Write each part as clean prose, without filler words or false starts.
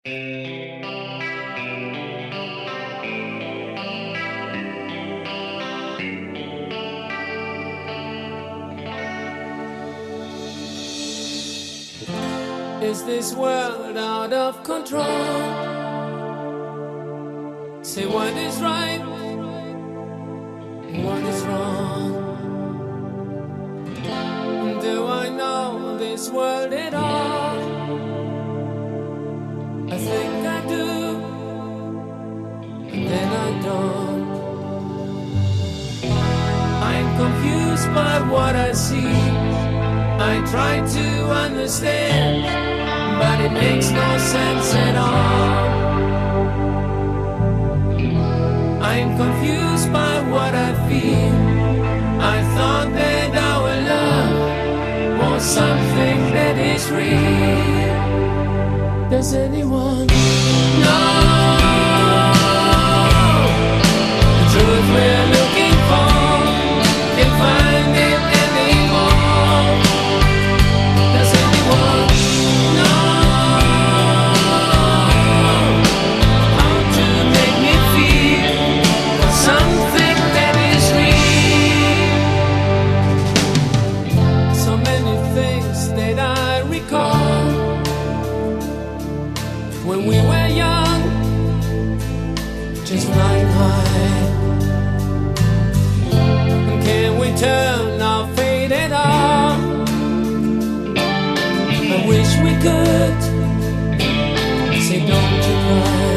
Is this world out of control? Say what is right, what is wrong? Do I know this world at all? I think I do, and then I don't. I'm confused by what I see. I try to understand, but it makes no sense at all. I'm confused by what I feel. I thought that our love was something that is real. Does anyone know the truth we're looking for? Can't find it anymore. Does anyone know how to make me feel something that is real? So many things that I recall when we were young, just flying high. Can we turn our fate at all? I wish we could. Say don't you cry.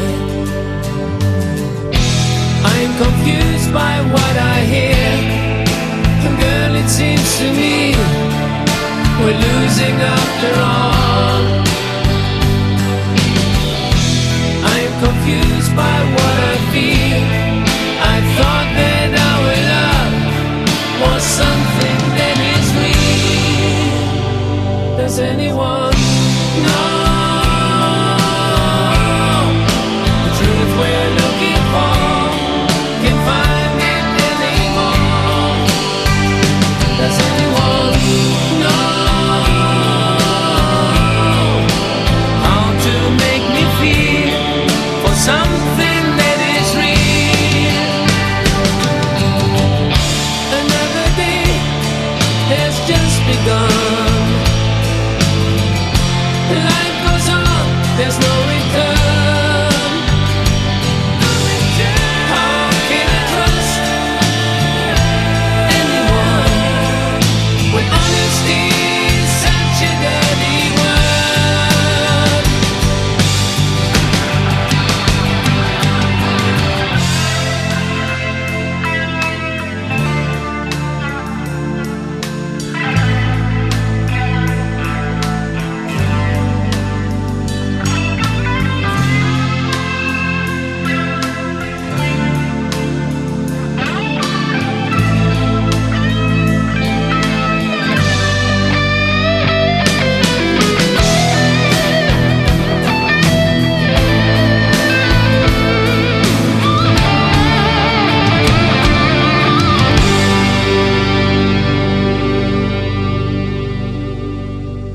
I'm confused by what I hear. Girl, it seems to me we're losing after all. I'm confused by what I feel. I thought that our love was something that is real. Does anyone know the truth we're looking for? Can't find it anymore. Does anyone know how to make me feel for something that is real? Another day has just begun. Life goes on, there's no return. How can I trust anyone when honesty is such a dirty word?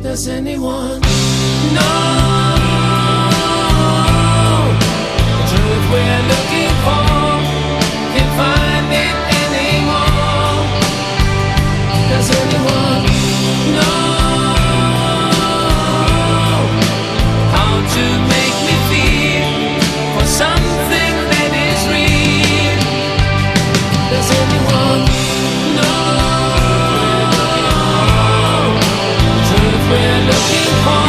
Does anyone know the truth we're looking for? Can't find it anymore. Does anyone know how to make me feel for something that is real? Does anyone know we're looking for?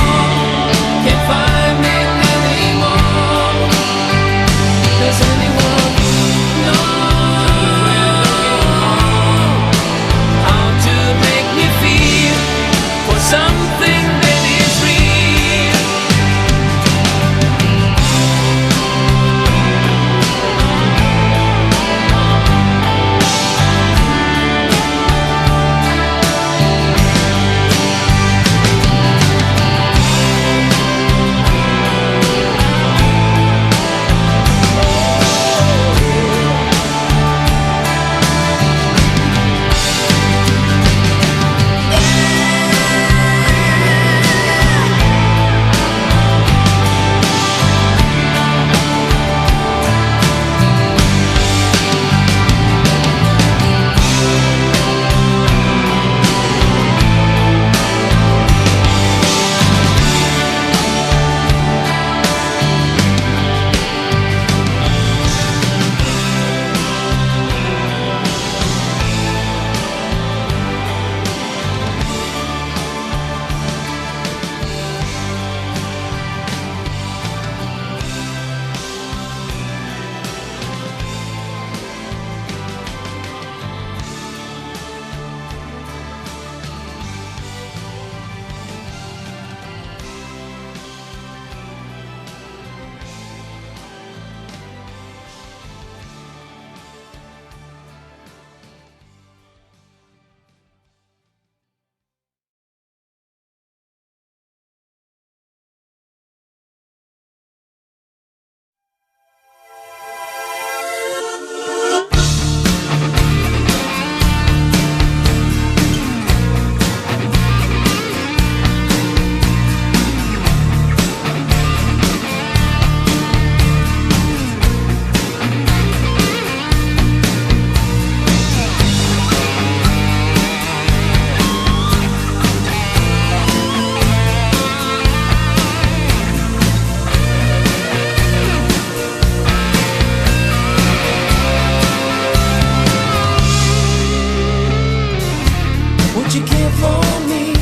you care for me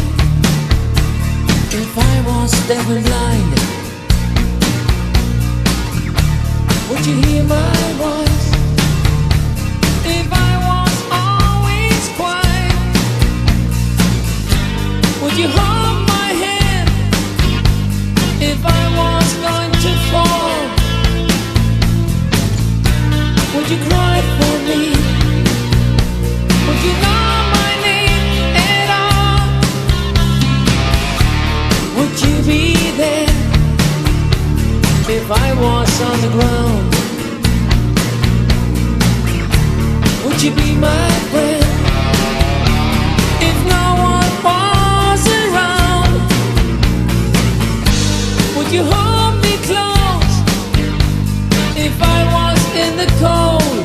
if I was deaf and blind? Would you hear my voice if I was always quiet? Would you hold my hand if I was going to fall? Would you cry for me? Would you know my name at all? Would you be there if I was on the ground? Would you be my friend if no one was around? Would you hold me close if I was in the cold?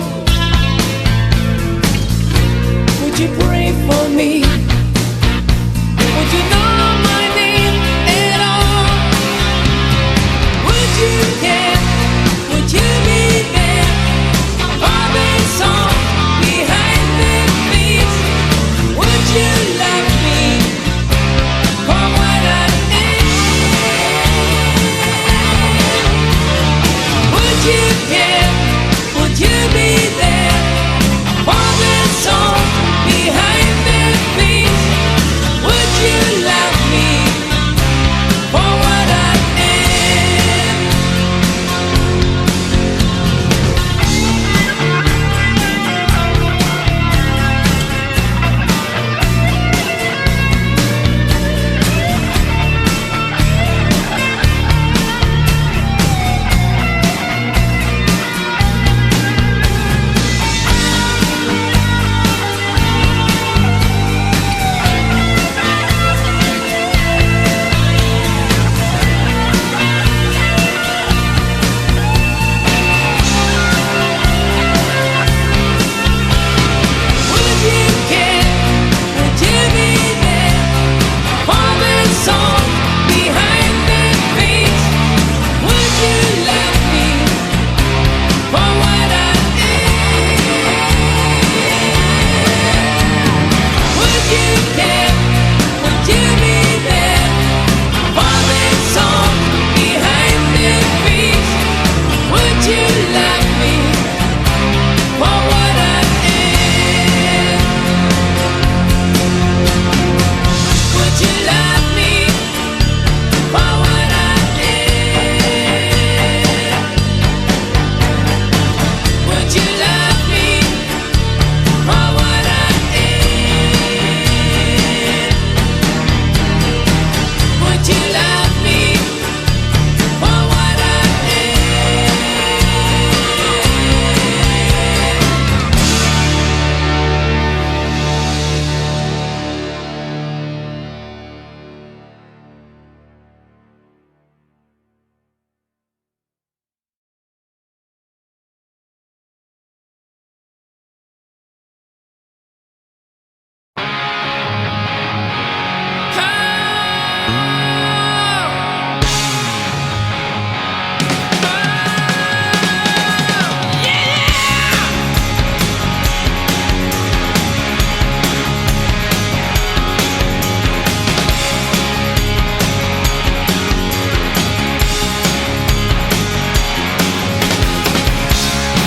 Would you pray for me? Would you know my name at all? Would you care? Would you be there for the song behind the beats? Would you love me for what I am? Would you care? Would you be there for the song behind the beats? Would you love me for what I am? Would you care? Would you be there for the song behind the beats? Would you love me for what I am? Would you care? Would you be there for the song behind the beats? Would you love me for what I am? Would you love me for what I am? Would you love me for what I am? Would you love me for what I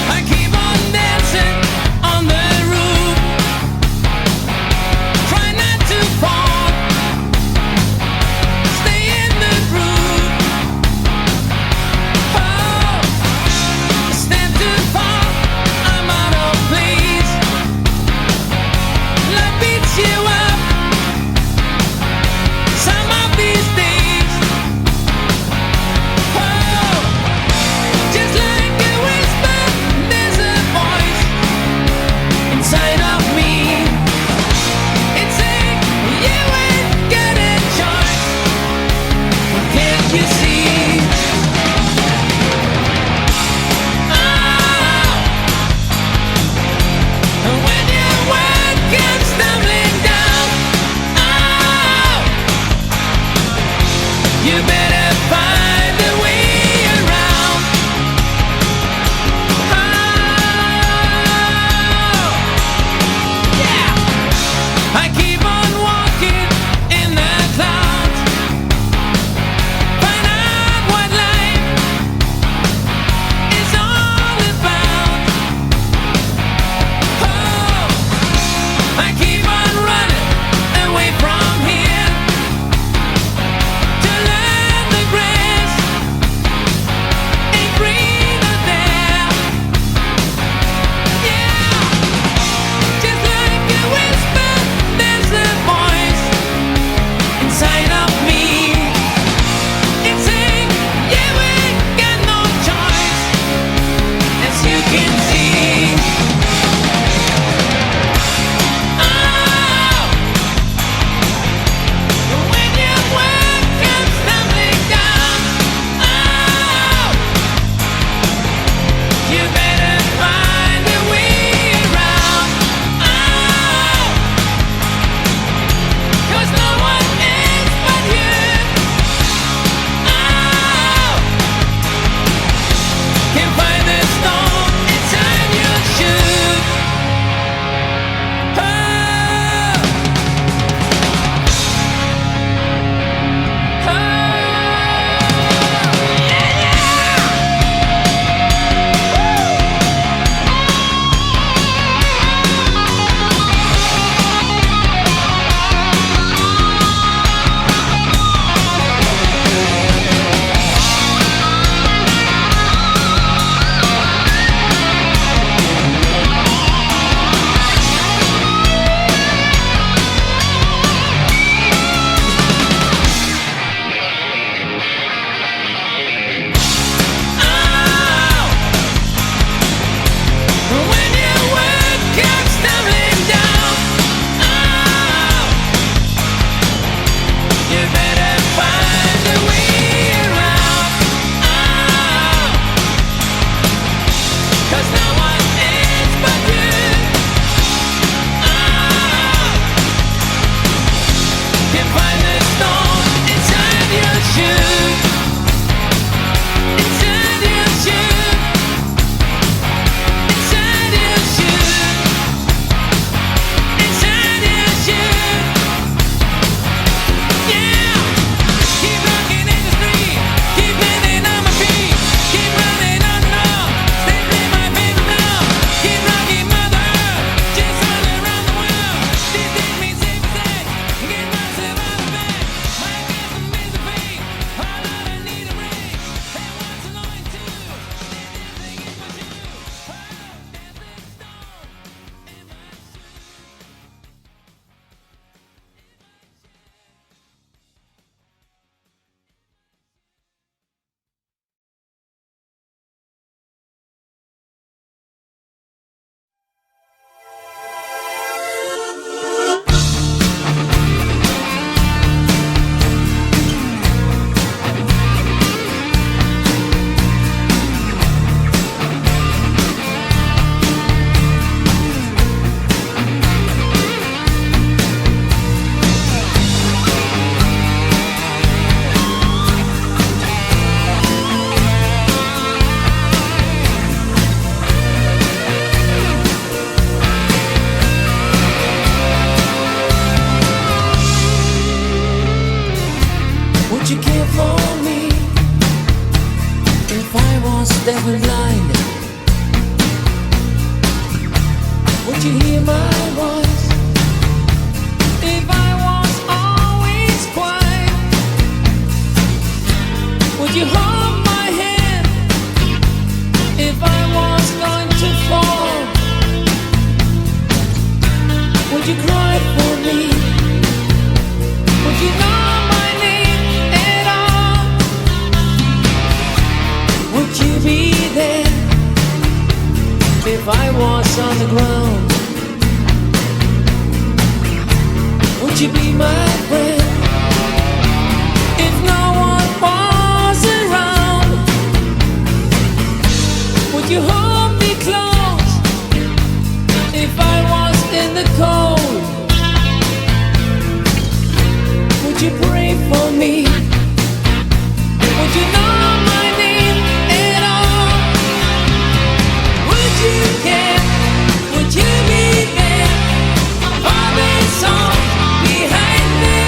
I keep on dancing on the roof, try not to fall, stay in the groove. Oh, step too far, I'm out of place. Love beats you up some of these days. Oh, just like a whisper, there's a voice inside of me. It's saying you ain't got a choice. Can't you see? Oh, when your world comes tumbling down, oh, you better find a way around. Oh, yeah. I keep on walking. I keep on running away from here to learn the grass ain't greener there. Yeah, just like a whisper, there's a voice inside of me. It's saying, yeah, we got no choice, as you can see. Oh, when your world comes tumbling down, oh, you better find a way around. Oh, 'cause no one else but you, oh, can find the stone inside your shoe. Oh, when your world comes tumbling down, oh, you better find a way around. Oh, 'cause no one else but you, oh, can find the stone inside your shoe. Inside your shoe. Inside your shoe. Inside your shoe. Yeah. Keep rocking in the street. Keep landing on my feet. Keep running on and on. Stay free, my baby, now. Keep rocking, Mother Earth. Just all around the world. These days mean safe sex. Get myself out of bed. My gasm is a pain. All out I need a ring. Hey, what's annoying too? They're dancing in my shoe. Oh, there's this stone in my shoe. Would you care for me if I was deaf and blind? Would you hear my voice if I was always quiet? Would you hold my hand if I was going to fall? Would you cry for me? Would you know my name at all? Would you be there if I was on the ground? Would you be my friend if no one was around? Would you hold me close if I was in the cold? Would you pray for me? Would you know my name at all? Would you care? Would you be there for the song behind the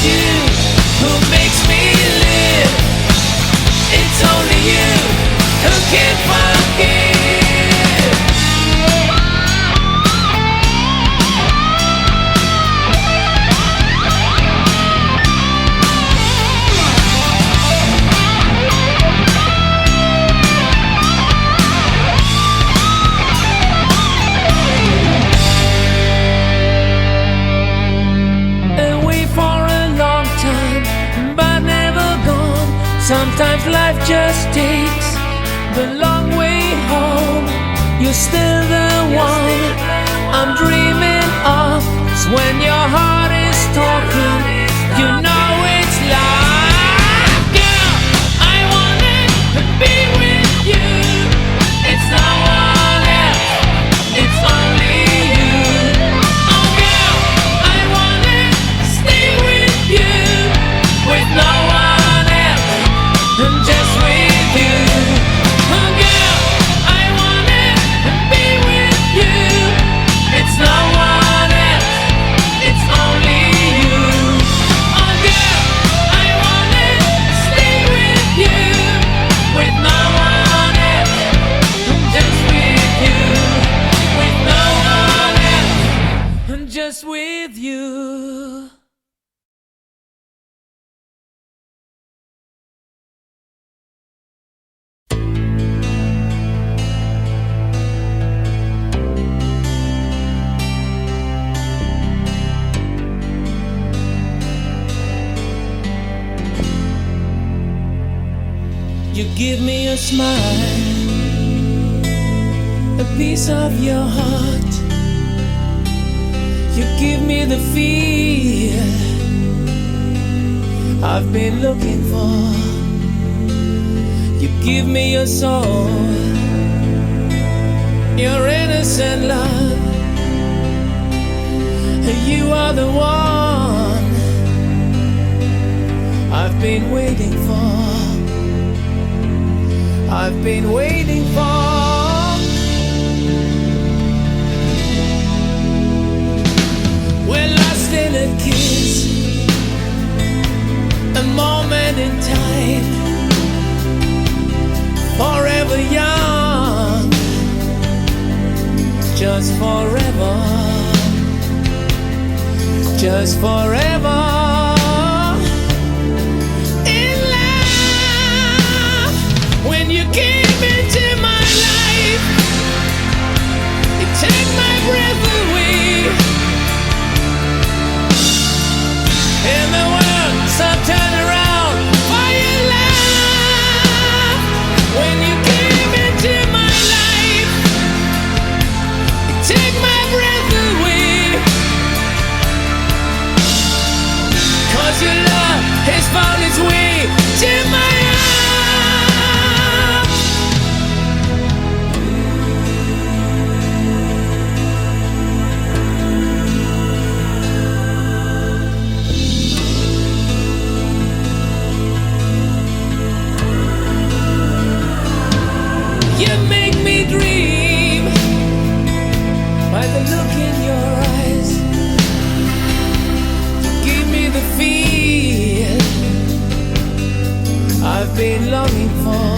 you who makes me live. It's only you who can forgive. Away for a long time, but never gone. Sometimes life just takes the long way home. You're still the one I'm dreaming of. 'Cause when your heart is talking, you know it's like, girl, I wanna be with you. It's no one else, it's only you. Oh girl, I wanna stay with you, with no one else, and just with you. Oh girl, I wanna be with you. It's no one else, it's only you. Oh girl, I wanna stay with you, with no one else, and just with you, with no one else, and just with you. You give me a smile, a piece of your heart. You give me the feel I've been looking for. You give me your soul, your innocent love. You are the one I've been waiting for. I've been waiting for. We're lost in a kiss, a moment in time, forever young, just forever, just forever. When you came into my life, you took my breath away, and the world started turning around for your love. When you came into my life, you took my breath away, 'cause your love has found its way to my heart. You make me dream by the look in your eyes. You give me the feel I've been longing for.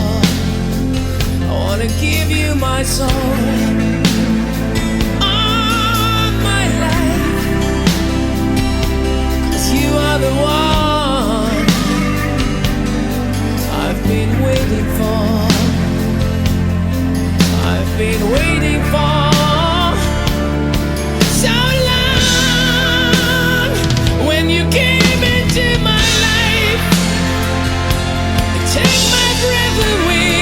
I wanna give you my soul, all my life, 'cause you are the one I've been waiting for. I've been waiting for so long. When you came into my life, you took my breath away,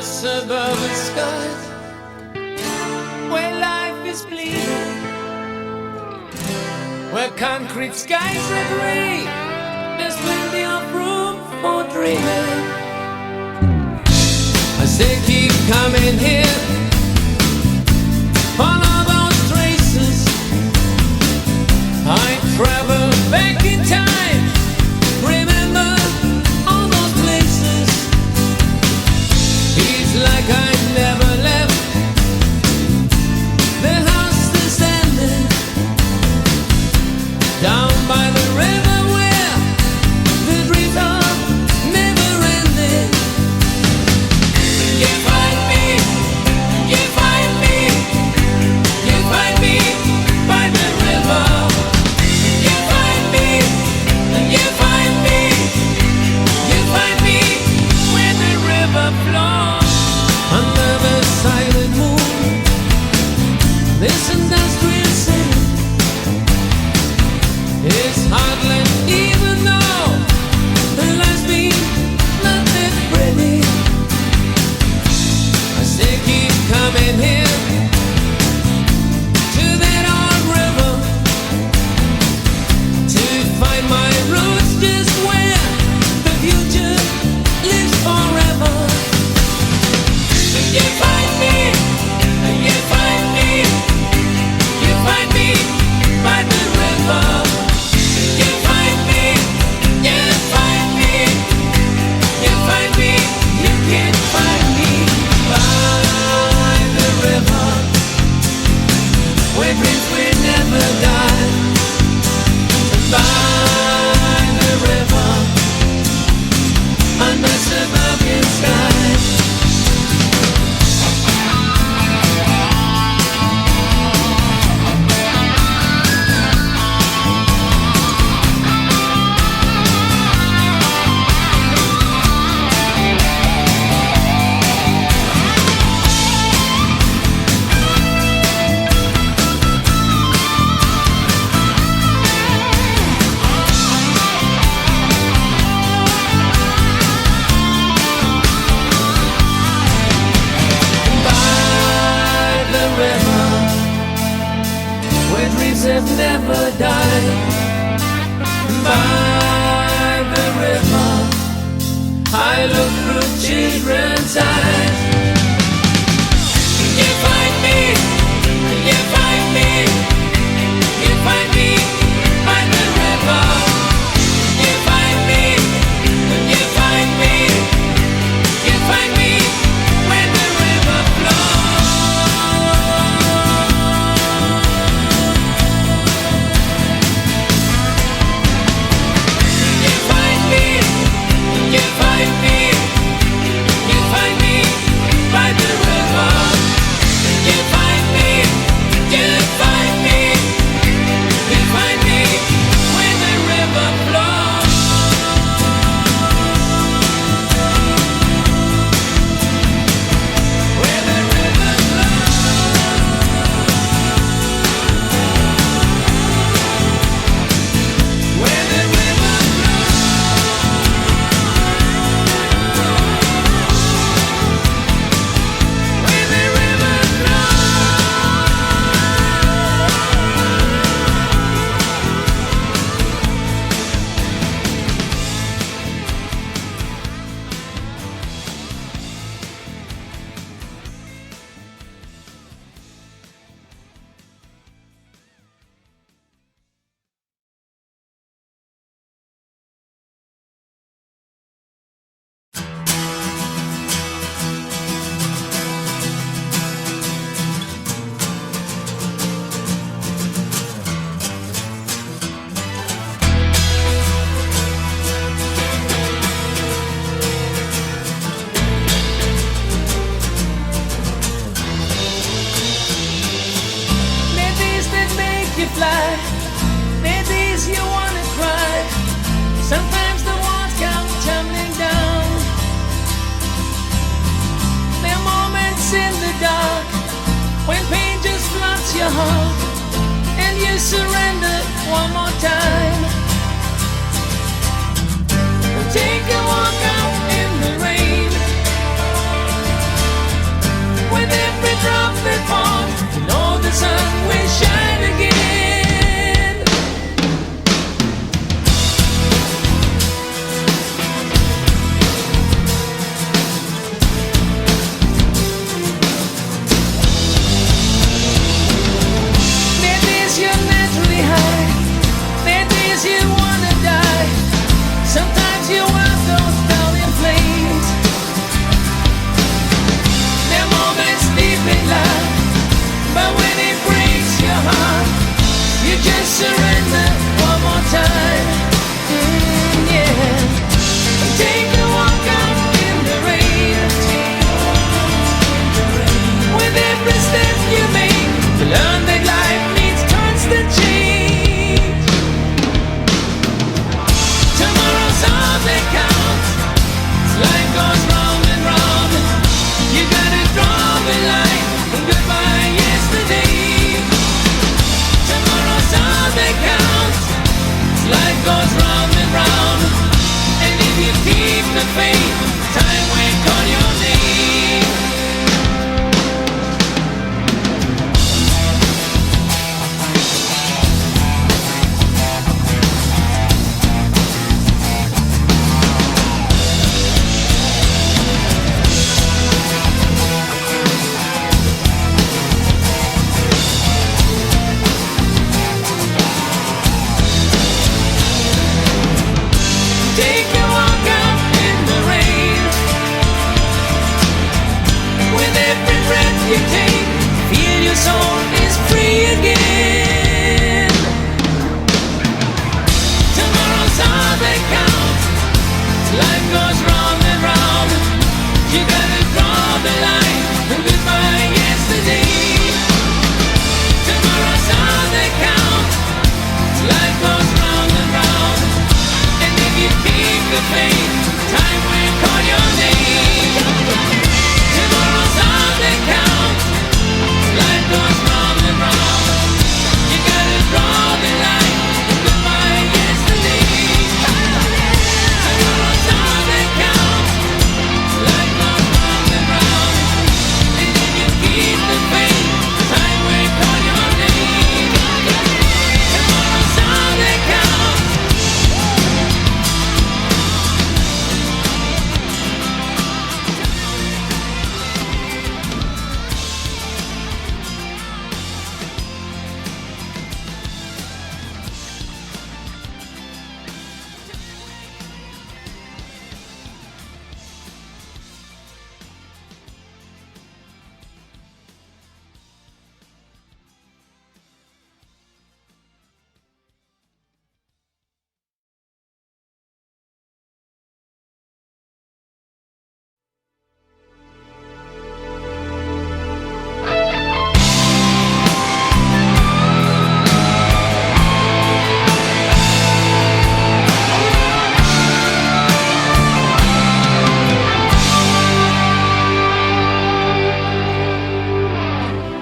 suburban skies, where life is bleeding, where concrete skies are gray, there's plenty of room for dreaming. I say keep coming here, follow those traces. I travel back in time, remember all those places. It's like I never left the house that's standing down by the river where the dreams are never ending. You find me, you find me, you find me by the river. You find me, you find me, you find me where the river flows. Under the silent moon, this industrial city is heartland, even though the life's been not that pretty. I say keep coming here to that old river to find my roots, just where the future lives forever. You find me, you find me, you find me by the river. You find me, you find me, you find me, you can't find me by the river, where dreams will never die. By the river, under suburban skies. Have never died. By the river, I look through children's eyes. You find me, you find me, you find me by the river. You find me, you find me, you find me when the river flows. You find me, you find me, you find me by the river. You find me, you find me, you find me when the river flows. Where the river flows. Where the river flows. Where the river Maybe's that make you fly, maybe's you wanna cry. Sometimes the walls come tumbling down. There are moments in the dark when pain just floods your heart and you surrender one more time. Take a walk out in the rain. the soul is free again. Tomorrow's all that counts. Life goes round and round. You gotta draw the line and live by yesterday. Tomorrow's all that counts. Life goes round and round. And if you keep the faith, time will call your name. Tomorrow's all that counts. Life goes round and round. You gotta draw the line and live by yesterday. Tomorrow's all that counts. Life goes round and round. And if you keep the faith, time will call your name. Tomorrow's all that counts.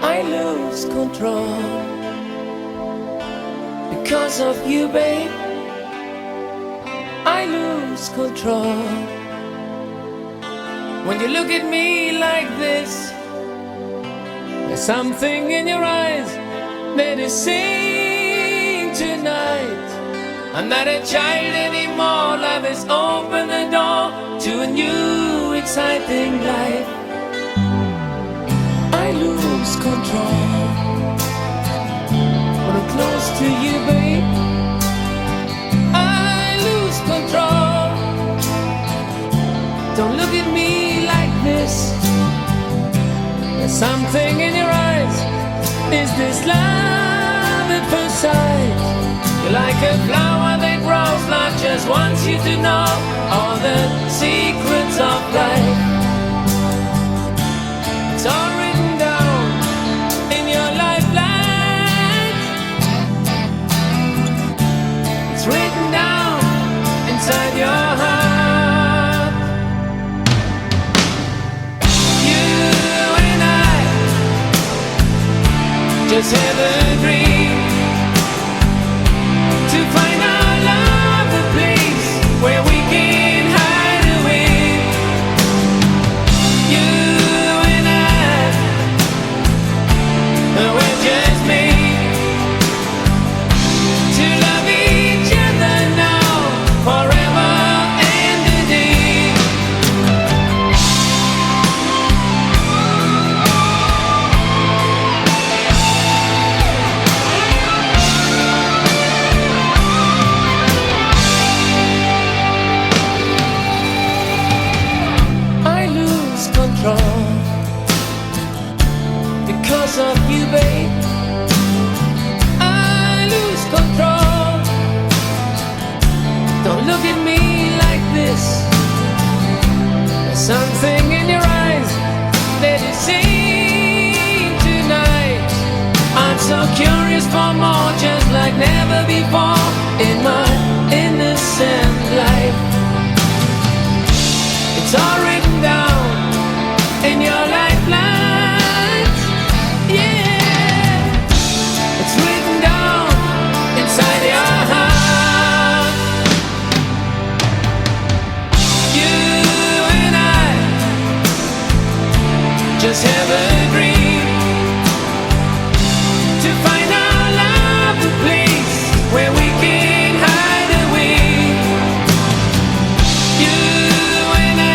I lose control because of you, babe. I lose control when you look at me like this. There's something in your eyes that is saying tonight, I'm not a child anymore. Love has opened the door to a new exciting life. I lose control when I'm close to you, babe. I lose control. Don't look at me like this. There's something in your eyes. Is this love at first sight? You're like a flower that grows, life just wants you to know all the secrets of life. It's all written down in your lifeline. It's written down inside your heart. You and I just have a dream to find our love, a place where we can hide away. You and I, we're just made to love each other now, forever and a day. I lose control because of you, babe. I lose control. Don't look at me like this. There's something in your eyes that is saying tonight, I'm so curious for more, just like never before in my innocent life. It's all written down in your lifelines. Yeah, it's written down inside your heart. You and I just have a dream to find our love, a place where we can hide away. You and I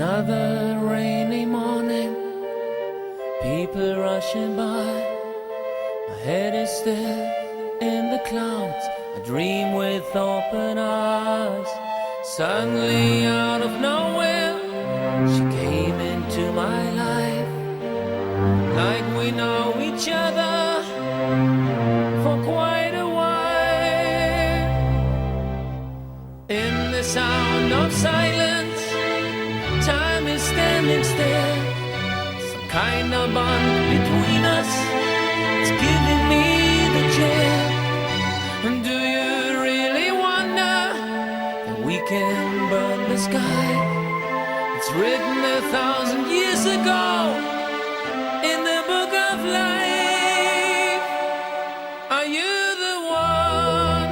Another rainy morning, people rushing by. My head is still in the clouds, I dream with open eyes. Suddenly out of nowhere, she came into my life. Like we know each other for quite a while. In the sound of silence, time is standing still. Some kind of bond between us, it's giving me the chill. And do you really wonder that we can burn the sky? It's written 1,000 years ago in the book of life. Are you the one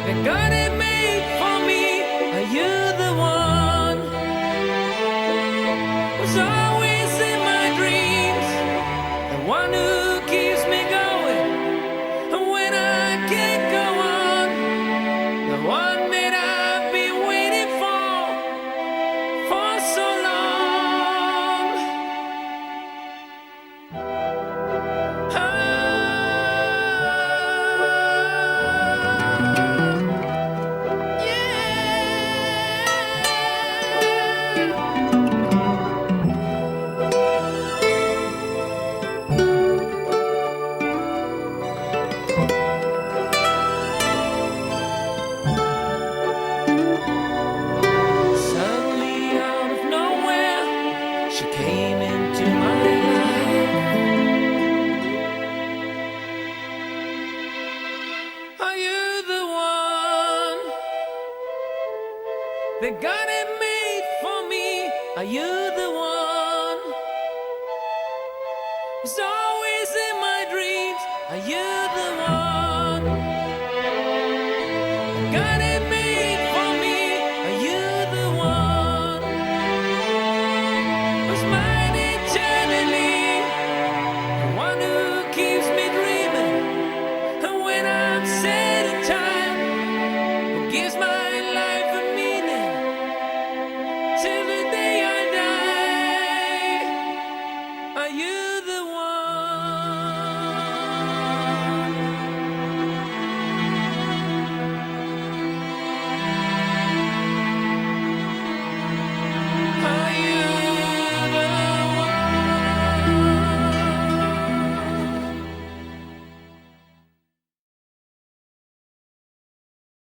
that got it made for me? Are you the one who's always in my dreams, the one who keeps me going and when I can't go on, the one that I've been waiting for so long? Suddenly out of nowhere, she came into my life. Are you the one that got it made for me? Are you the one who's always in my dreams? Are you